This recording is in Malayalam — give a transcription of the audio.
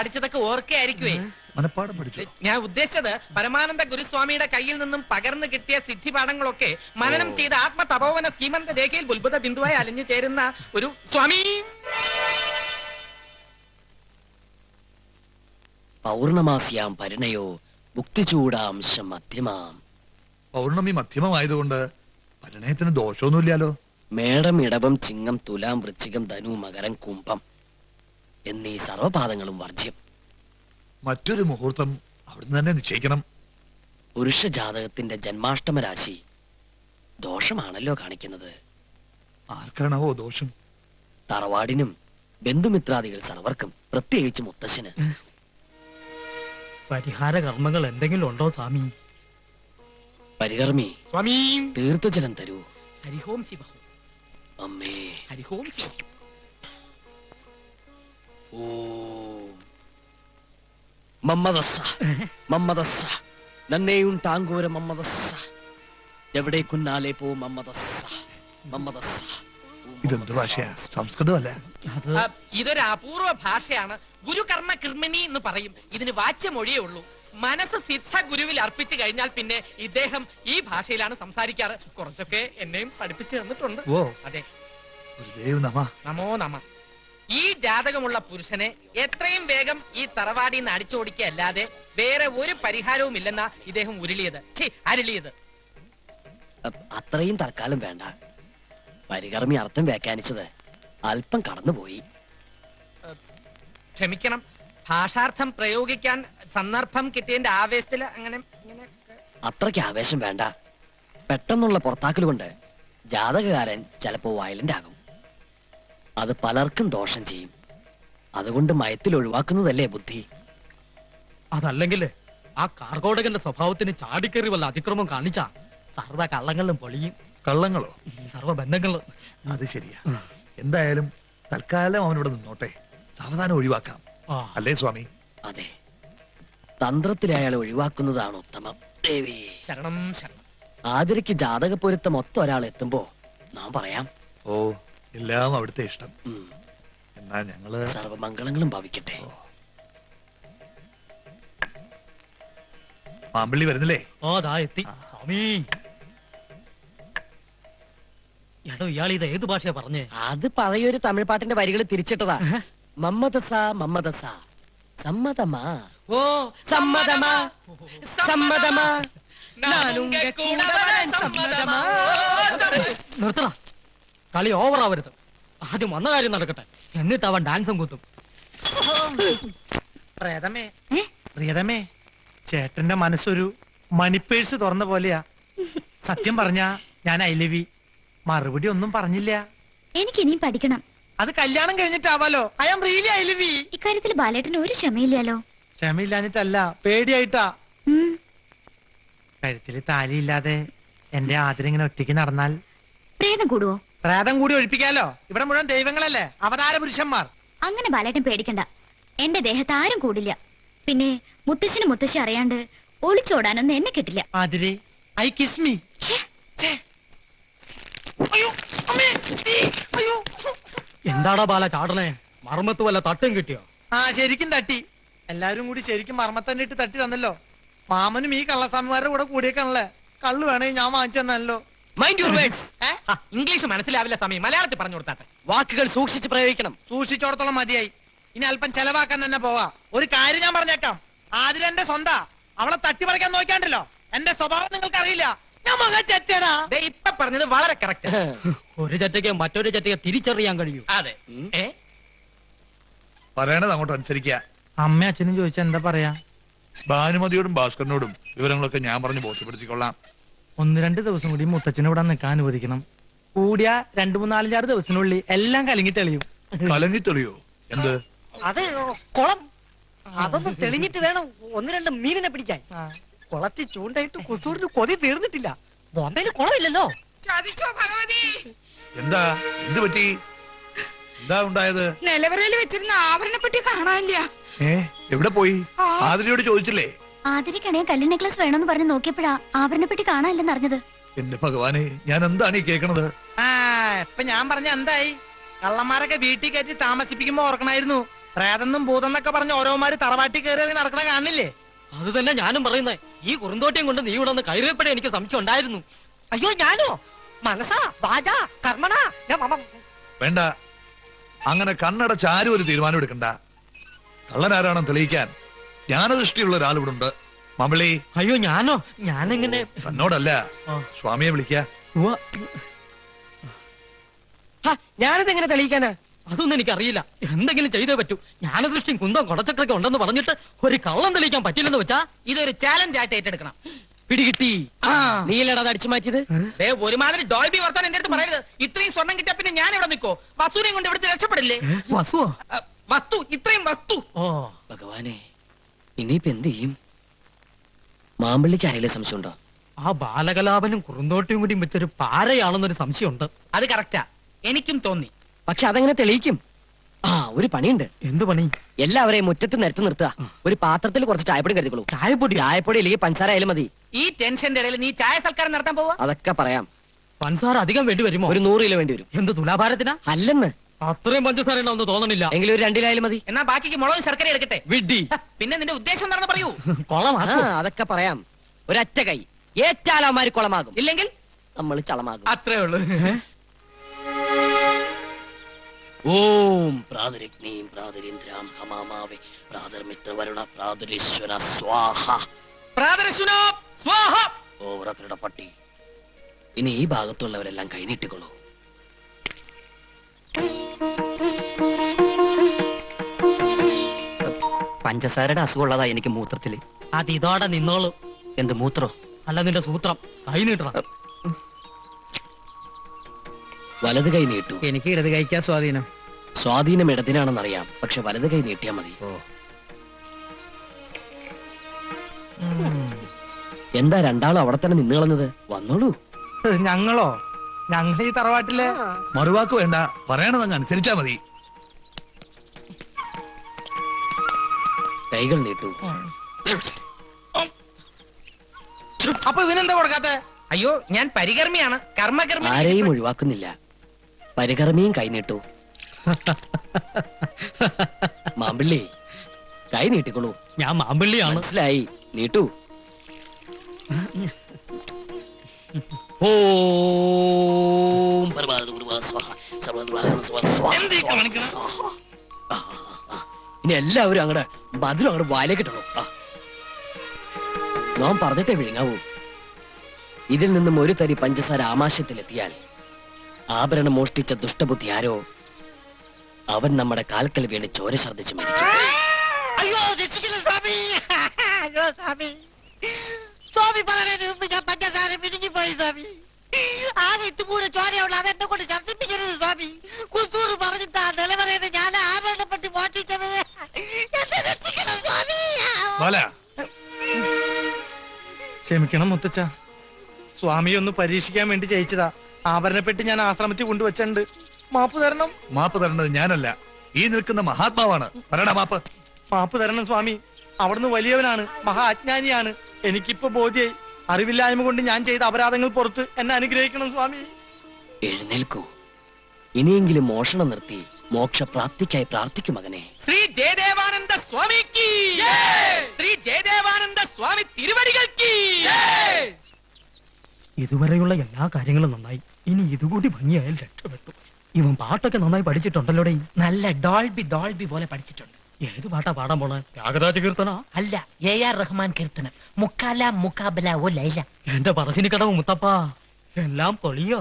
പഠിച്ചതൊക്കെ ഓർക്കയായിരിക്കുവേ. മനപ്പാടം പഠിച്ചു. ഞാൻ ഉദ്ദേശിച്ചത് പരമാനന്ദ ഗുരുസ്വാമിയുടെ കയ്യിൽ നിന്നും പകർന്നു കിട്ടിയ സിദ്ധിപാഠങ്ങളൊക്കെ മനനം ചെയ്ത ആത്മതപോവന സീമന്ത രേഖയിൽ ഉത്ഭുത ബിന്ദുവായി അലിഞ്ഞു ചേരുന്ന ഒരു സ്വാമി. പൗർണമാസ്യാം പരിണയോ മുക്തിചൂടാംശം മധ്യമാം. പൗർണമി മധ്യമമായതുകൊണ്ട് പരിണയത്തിന് ദോഷമൊന്നുമില്ലാലോ. മേടം, ഇടവം, ചിങ്ങം, തുലാം, വൃശ്ചികം, ധനു, മകരം, കുംഭം എന്നീ സർവപാദങ്ങളും വർജ്യം. മറ്റൊരു മുഹൂർത്തം അവിടുന്ന് തന്നെ നിശ്ചയിക്കണം. പുരുഷ ജാതകത്തിന്റെ ജന്മാഷ്ടമ രാശി ദോഷമാണല്ലോ കാണിക്കുന്നത്. ആർക്കാണാവോ ദോഷം? തറവാടിനും ബന്ധുമിത്രാദികൾ സർവർക്കും, പ്രത്യേകിച്ച് മുത്തശ്ശന്. പരിഹാര കർമ്മങ്ങൾ എന്തെങ്കിലും ഉണ്ടോ സ്വാമി? പരികർമ്മി സ്വാമി തീർത്ഥജലം തരൂ. ഹരിഹോം ശിവ. അമ്മേ ഹരിഹോം ശിവ. ഓം മമ്മദസ്സ മമ്മദസ്സ നന്നേയുണ്ടാങ്കോര മമ്മദസ്സ എവിടേക്കുന്നാലേ പോ മമ്മദസ്സ മമ്മദസ്സ. ഇതെന്ത് ഭാഷയാ? സംസ്കൃതമല്ല. ഇതൊരു അപൂർവ ഭാഷയാണ്. ഗുരുകർമ്മ കൃമിണി എന്ന് പറയും. ഇതിന് വാച്യമൊഴിയേ ഉള്ളൂ. മനസ്സ് സിദ്ധ ഗുരുവിൽ അർപ്പിച്ചു കഴിഞ്ഞാൽ പിന്നെ ഇദ്ദേഹം ഈ ഭാഷയിലാണ് സംസാരിക്കാറ്. കുറച്ചൊക്കെ എന്നെയും പഠിപ്പിച്ചു തന്നിട്ടുണ്ട്. ഓ അതെ. നമോ നമ. ഈ ജാതകമുള്ള പുരുഷനെ എത്രയും വേഗം ഈ തറവാടിന്ന് അടിച്ചോടിക്കുക അല്ലാതെ വേറെ ഒരു പരിഹാരവും ഇല്ലെന്നാ ഇദ്ദേഹം അരുളിയത്. അത്രയും തൽക്കാലം വേണ്ട. പരികർമ്മി അർത്ഥം വ്യാഖ്യാനിച്ചത് അല്പം കടന്നുപോയി. ക്ഷമിക്കണം. ഭാഷാർത്ഥം പ്രയോഗിക്കാൻ സന്ദർഭം കിട്ടിയതിന്റെ ആവേശത്തില് അങ്ങനെ അത്രയ്ക്ക് ആവേശം വേണ്ട. പെട്ടെന്നുള്ള പുറത്താക്കൽ കൊണ്ട് ജാതകകാരൻ ചിലപ്പോ വയലന്റ് ആകും. അത് പലർക്കും ദോഷം ചെയ്യും. അതുകൊണ്ട് മയത്തിൽ ഒഴിവാക്കുന്നതല്ലേ ബുദ്ധി. അതല്ലെങ്കിൽ ആ കാർഗോടകന്റെ സ്വഭാവത്തിന് ചാടിക്കേറി വല്ല അതിക്രമം കാണിച്ചാ സർവ്വ കള്ളങ്ങളും പൊളിയും. കള്ളങ്ങളോ? സർവ്വ ബന്ധങ്ങളും. അത് ശരിയാ. എന്തായാലും തൽക്കാലം അവനിവിടെ നിന്നോട്ടെ. സാവധാനം ഒഴിവാക്കാം, അല്ലേ സ്വാമി? അതെ, തന്ത്രത്തിൽ അയാൾ ഒഴിവാക്കുന്നതാണ് ഉത്തമം. ദേവി ശരണം ശരണം. ആതിരയ്ക്ക് ജാതക പൊരുത്തം ഒത്ത ഒരാൾ എത്തുമ്പോ നാം പറയാം. ഓ, എല്ലാം അവിടുത്തെ ഇഷ്ടം. എന്നാ ഞങ്ങള് സർവമംഗളങ്ങളും ഭവിക്കട്ടെ. മാമ്പള്ളി വരുന്നില്ലേ? എത്തി സ്വാമി. എടോ, ഇയാൾ ഇത് ഏത് ഭാഷയാ പറഞ്ഞേ? അത് പഴയൊരു തമിഴ് പാട്ടിന്റെ വരികൾ തിരിച്ചിട്ടതാ. മമ്മദസ മമ്മദസ സമ്മതമാ. ഓ സമ്മതമാ സമ്മതമാ നിർത്തണ. കളി ഓവറാവരുത്. ആദ്യം വന്ന കാര്യം നടക്കട്ടെ, എന്നിട്ട് അവൻ ഡാൻസും കുത്തും. പ്രിയതമേ, ചേട്ടന്റെ മനസ്സൊരു മണിപ്പേഴ്സ് തുറന്ന പോലെയാ. സത്യം പറഞ്ഞാ ഞാൻ ഐലവി മറുപടി ഒന്നും പറഞ്ഞില്ല. എനിക്ക് ഇനിയും പഠിക്കണം. അത് കല്യാണം കഴിഞ്ഞിട്ടാവാലോ. I am really ഐലവി. ഇക്കാര്യത്തിൽ ബാലേട്ടന് ഒരു ക്ഷമയില്ലല്ലോ. ക്ഷമയില്ലാഞ്ഞിട്ടല്ല, പേടിയായിട്ടാ. കഴുത്തില് താലിയില്ലാതെ എന്റെ ആദരിങ്ങനെ ഒറ്റയ്ക്ക് നടന്നാൽ പ്രേതം കൂടുവോ? പ്രേതം കൂടി ഒഴിപ്പിക്കാലോ. ഇവിടെ മുഴുവൻ ദൈവങ്ങളല്ലേ, അവതാര പുരുഷന്മാർ. അങ്ങനെ ബാലേട്ടൻ പേടിക്കണ്ട. എന്റെ ദേഹത്ത് ആരും കൂടില്ല. പിന്നെ മുത്തശ്ശന് മുത്തശ്ശി അറിയാണ്ട് ഒളിച്ചോടാനൊന്നും എന്നെ കിട്ടില്ല. ആതിരെ, ഐ കിസ് മീ. എന്താടാ ബാല ചാടണേ? മർമ്മത്ത് വല്ല തട്ടും കിട്ടിയോ? ശരിക്കും തട്ടി. എല്ലാരും കൂടി ശരിക്കും മർമ്മത്തന്നെ ഇട്ട് തട്ടി തന്നല്ലോ. മാമനും ഈ കള്ളസ്വാമിമാരുടെ കൂടെ കൂടിയേക്കാണല്ലേ. കള്ളു വേണേ ഞാൻ വാങ്ങിച്ചു തന്നല്ലോ. Mind your words. ഇംഗ്ലീഷ് മനസ്സിലാവില്ല സമയം, മലയാളത്തിൽ പറഞ്ഞു കൊടുത്താട്ടെ. വാക്കുകൾ സൂക്ഷിച്ച് പ്രയോഗിക്കണം. സൂക്ഷിച്ചോടത്തോളം മതിയായി. ഇനി അല്പം ചെലവാക്കാൻ തന്നെ പോവാ. ഒരു കാര്യം ഞാൻ പറഞ്ഞേക്കാം, ആതിര എന്റെ സ്വന്താ. അവളെ തട്ടിപ്പറിക്കാൻ നോക്കിയാണ്ടല്ലോ. എന്റെ സ്വഭാവം നിങ്ങൾക്ക് അറിയില്ല. ഞാൻ മകൻ ചെറ്റേടാ. ഇപ്പൊ പറഞ്ഞത് വളരെ കറക്റ്റ്. ഒരു ചെറ്റയ്ക്ക് മറ്റൊരു ചെറ്റയ്ക്ക് തിരിച്ചറിയാൻ കഴിയൂ. അതെ. പറയണത് അങ്ങോട്ട് അനുസരിക്കുക. അമ്മ അച്ഛനും ചോദിച്ചാ എന്താ പറയാ? ഭാനുമതിയോടും ഭാസ്കരനോടും വിവരങ്ങളൊക്കെ ഞാൻ പറഞ്ഞ് ബോധ്യപ്പെടുത്തിക്കൊള്ളാം. 1-2 ദിവസം കൂടി മുത്തച്ഛനെ ഇവിടെ നിൽക്കാൻ അനുവദിക്കണം. കൂടിയ 3-4-6 ദിവസത്തിനുള്ളിൽ എല്ലാം കലങ്ങി തെളിയും. കലങ്ങി തെളിയോ? എന്ത്? അത് കുളം. അതൊന്നും തെളിഞ്ഞിട്ട് വേണം 1-2 മീനിനെ പിടിക്കാൻ. കുളത്തിൽ ചൂണ്ടയിട്ട് കുസൂറിന് കൊതി തീർന്നിട്ടില്ല. ബോംബെയിൽ കുളമില്ലല്ലോ. എന്താ? എന്ത് പറ്റി? എന്താ ഉണ്ടായത്? നിലവറയിൽ വെച്ചിരുന്ന ആഭരണപ്പെട്ടി കാണാനില്ല. എവിടെ പോയി? ആതിരയോട് ചോദിച്ചില്ലേ? ആതിരക്കണേ കല്ല് നെക്ലസ് വേണമെന്ന് പറഞ്ഞ് നോക്കിയപ്പോഴാ ആഭരണപ്പെട്ടി കാണാനില്ലെന്ന് അറിഞ്ഞത്. എന്റെ ഭഗവാനെ, ഞാൻ എന്താണ് ഈ കേൾക്കണത്? ഇപ്പൊ ഞാൻ പറഞ്ഞ എന്തായി? കള്ളന്മാരൊക്കെ വീട്ടിൽ കയറ്റി താമസിപ്പിക്കുമ്പോ ഓർക്കണായിരുന്നു. പ്രേതെന്നും ഭൂതെന്നൊക്കെ പറഞ്ഞ് ഓരോമാര് തറവാട്ടി കയറി നടക്കണ കാണില്ലേ? അത് തന്നെ ഞാനും പറയുന്നത്. ഈ കുറുന്തോട്ടിയും കൊണ്ട് നീ ഇവിടെ ഒന്ന് കയറിയപ്പോഴേ എനിക്ക് സംശയം ഉണ്ടായിരുന്നു. അയ്യോ ഞാനോ? മനസ്സാ വാചാ കർമ്മണ വേണ്ട, അങ്ങനെ കണ്ണടച്ച് ആരും ഒരു തീരുമാനം എടുക്കണ്ട. കള്ളനാരാണെന്ന് തെളിയിക്കാൻ ജ്ഞാനദൃഷ്ടിയുള്ള ഒരാൾ ഇവിടെ ഉണ്ട്. മമ്പളി, അയ്യോ ഞാനോ? ഞാനെങ്ങനെ? തന്നോടല്ല, സ്വാമിയെ വിളിക്ക. ഉവ്വ. ഞാനിത് എങ്ങനെ തെളിയിക്കാനാ? അതൊന്നും എനിക്കറിയില്ല. എന്തെങ്കിലും ചെയ്തേ പറ്റൂ. ജ്ഞാനദൃഷ്ടിയും കുന്തം കൊടച്ചക്രൊക്കെ ഉണ്ടെന്ന് പറഞ്ഞിട്ട് ഒരു കള്ളം തെളിയിക്കാൻ പറ്റില്ലെന്ന് വെച്ചാ ഇതൊരു ചാലഞ്ച് ആയിട്ട് ഏറ്റെടുക്കണം. പിടികിട്ടി. നീലടാ അടിച്ചു മാറ്റിയത്. ദേ, ഒരുമാതിരി ഡോൾബി വർത്താൻ എന്റെ അടുത്ത് പറയരുത്. ഇത്രയും സ്വർണം കിട്ടിയ പിന്നെ ഞാൻ ഇവിടെ നിൽക്കോ? വസ്തുവിനെയും കൊണ്ട് ഇവിടുത്തെ രക്ഷപ്പെടില്ലേ? വസുവോ? വസ്തു, ഇത്രയും വസ്തു. ഓ ഭഗവാനെ, ഇനിയിപ്പോ എന്ത് ചെയ്യും? മാമ്പള്ളിക്ക് ആരെങ്കിലും സംശയമുണ്ടോ? ആ ബാലകലാപനും കുറുന്തോട്ടിയും കൂടി വെച്ചൊരു പാരയാണെന്നൊരു സംശയമുണ്ട്. അത് കറക്റ്റാ, എനിക്കും തോന്നി. പക്ഷെ അതെങ്ങനെ തെളിയിക്കും? ആ, ഒരു പണിയുണ്ട്. എന്ത് പണി? എല്ലാവരെയും മുറ്റത്ത് നിരത്തി നിർത്തുക. ഒരു പാത്രത്തിൽ കുറച്ച് ചായപ്പൊടി കരുതിക്കോളൂ. ചായപ്പൊടി? ചായപ്പൊടി അല്ലെങ്കിൽ പഞ്ചസാര ആയാലും മതി. ഈ ടെൻഷന്റെ ഇടയിൽ നീ ചായ സൽക്കാരം നടത്താൻ പോവാ? അതൊക്കെ പറയാം. പഞ്ചസാര അധികം വേണ്ടി വരുമോ? ഒരു 100 കിലോ വേണ്ടി വരും. എന്ത് തുലാഭാരത്തിനാ? അല്ലെന്ന്. അത്രയും പഞ്ചസാര ഉണ്ടാവുന്ന തോന്നണില്ല. എങ്കിലും ഒരു 2 കിലോ ആയാലും മതി. എന്നാ ബാക്കിക്ക് മുളകും ശർക്കര എടുക്കട്ടെ. വിഡ്ഢി. പിന്നെ നിന്റെ ഉദ്ദേശം എന്താണെന്ന് പറയൂ. ആ, കൊളമാക്കോ? അതൊക്കെ പറയാം. ഒരൊറ്റ കൈ ഏറ്റാലമാര് കുളമാകും, ഇല്ലെങ്കിൽ നമ്മൾ ചളമാകും. അത്രേ ഉള്ളൂ. ഓം പ്രാതരഗ്നീം പ്രാതരീന്ദ്രാം ഹമാമാവേ പ്രാതർമിത്രവരുണ പ്രാതരീശ്വര സ്വാഹ. പ്രാതരശുനോ സ്വാഹ. ഓവറക്കരുടെ പട്ടി. ഇനി ഈ ഭാഗത്തുള്ളവരെല്ലാം കൈനീട്ടിക്കൊള്ളൂ. പഞ്ചസാരയുടെ അസുഖമുള്ളതാ എനിക്ക് മൂത്രത്തില്. അത് ഇതോടെ നിന്നോളൂ. എന്ത് മൂത്രോ? അല്ല നിന്റെ സൂത്രം. കൈ നീട്ടണം. വലത് കൈ നീട്ടു. എനിക്ക് ഇടത് കഴിക്കാൻ സ്വാധീനം. സ്വാധീനം ഇടതിനാണെന്നറിയാം, പക്ഷെ വലത് കൈ നീട്ടിയാ മതി. എന്താ രണ്ടാളും അവിടെ തന്നെ നിന്ന് കളഞ്ഞത്? വന്നോളൂ. ഞങ്ങളോ? ഞങ്ങൾ ഈ തറവാട്ടിലെ മറുവാക്ക് വേണ്ട, പറയണതങ്ങ് അനുസരിച്ചാ മതി. കൈകൾ നീട്ടു. അപ്പൊ ഇവനെന്താ കൊടുക്കാത്തെ? അയ്യോ, ഞാൻ പരികർമ്മിയാണ്, കർമ്മകർമ്മി. ആരെയും ഒഴിവാക്കുന്നില്ല. പരികർമ്മിയും കൈ നീട്ടു. മാമ്പിള്ളി, കൈ നീട്ടിക്കൊള്ളൂ. ഞാൻ മാമ്പള്ളിയാണ്. മനസ്സിലായി, നീട്ടു. ഓം പരമാവധി ഗുരുവാ സ്വാഹ. സർവ്വ സ്വാഹ. ഇനി എല്ലാവരും അങ്ങടെ മധുരം അങ്ങോട്ട് വായിലേക്കിട്ടുള്ളൂ. നാം പറഞ്ഞിട്ടേ വിഴുങ്ങാവൂ. ഇതിൽ നിന്നും ഒരു തരി പഞ്ചസാര ആമാശയത്തിലെത്തിയാൽ ആഭരണം മോഷ്ടിച്ച ദുഷ്ടബുദ്ധി ആരോ അവൻ നമ്മുടെ കാൽക്കൽ വീണ് ചോര ഛർദ്ദിച്ച് മരിക്കും. അയ്യോ രക്ഷിക്കണം സ്വാമി. അയ്യോ സ്വാമി, സ്വാമി പറയുന്നതിന് മുമ്പ് ഞാൻ പഞ്ചസാര പിരിഞ്ഞുപോയി സ്വാമി. ആകെ ഇത്തുകൂടെ ചോരയുള്ള അതെന്നെ കൊണ്ട് ഛർദ്ദിപ്പിക്കരുത് സ്വാമി. കുസൂർ പറഞ്ഞിട്ടാ നിലവറയത് ഞാൻ ആഭരണപ്പെട്ടി മോഷ്ടിച്ചത്. എന്നെ രക്ഷിക്കണം സ്വാമി. ബാല, ക്ഷമിക്കണം മുത്തച്ഛ, സ്വാമി ഒന്ന് പരീക്ഷിക്കാൻ വേണ്ടി ജയിച്ചതാ. ആഭരണപ്പെട്ടി ഞാൻ ആശ്രമത്തിൽ കൊണ്ടുവച്ചിട്ടുണ്ട്. മാപ്പ് തരണം. മാപ്പ് തരേണ്ടത് ഞാനല്ല, ഈ നിൽക്കുന്ന മഹാത്മാവാണ്. പറയണ മാപ്പ്. മാപ്പ് തരണം സ്വാമി. അവിടുന്ന് വലിയവനാണ്, മഹാ അജ്ഞാനിയാണ്. എനിക്കിപ്പോ ബോധ്യായി. അറിവില്ലായ്മ കൊണ്ട് ഞാൻ ചെയ്ത അപരാധങ്ങൾ പുറത്ത് എന്നെ അനുഗ്രഹിക്കണം സ്വാമി. എഴുന്നേൽക്കൂ. ഇനിയെങ്കിലും മോഷണം നിർത്തി മോക്ഷപ്രാപ്തിക്കായി പ്രാർത്ഥിക്കും മകനെ. ശ്രീ ജയദേവാനന്ദ സ്വാമിക്ക്, ശ്രീ ജയദേവാനന്ദ സ്വാമി തിരുവടികൾക്ക്. ഇതുവരെയുള്ള എല്ലാ കാര്യങ്ങളും നന്നായി. ഇനി ഇതുകൂടി ഭംഗിയായാൽ രക്ഷപ്പെട്ടു. ഇവൻ പാട്ടൊക്കെ നന്നായി പഠിച്ചിട്ടുണ്ടല്ലോടെ. നല്ല ഡോൾബി ഡോൾബി പോലെ പഠിച്ചിട്ടുണ്ട്. ഏത് പാട്ടാ പാടാൻ പോണേ? ത്യാഗരാജ കീർത്തന? അല്ല, AR റഹ്മാൻ കീർത്തനം. മുക്കാല മുക്കാബല ഓ ലൈല. എന്റെ പറശ്ശിനിക്കടവ് മുത്തപ്പ, എല്ലാം പൊളിയോ?